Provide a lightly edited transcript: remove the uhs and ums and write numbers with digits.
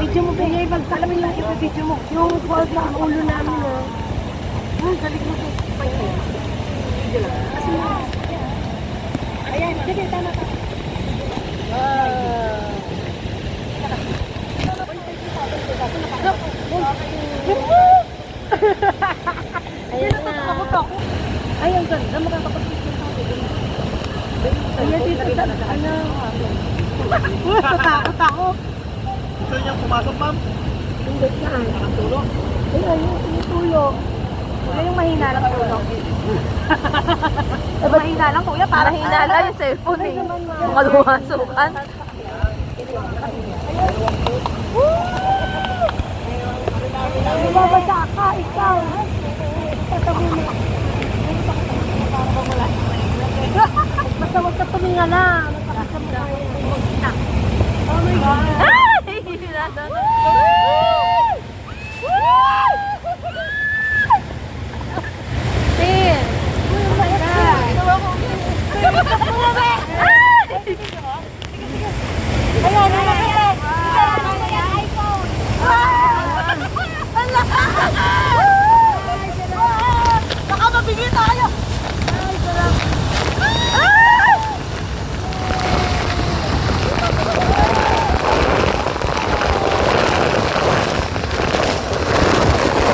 Video mo, Bea. Magsalamin lang yung video mo. Yung fault na ang ulo namin, ha. Ang galing mo. Video lang. Kasi mo. Ayan, sige, tama. Ayan na. Ay, ang ganda. Makakapag-picture sa akin. Ayan, dito sa ano. Tatakot ako. Gusto niyang pumasok, ma'am? Hindi saan. Nakatulog. Ayun, yung tinutulog. Wala yung mahina lang tulog. Mahina lang kuya, para hinala yung cellphone eh. Maluwasukan. Bumabasa ka, ikaw. Tatabi mo. Basta huwag ka tuminga na. Oh my God.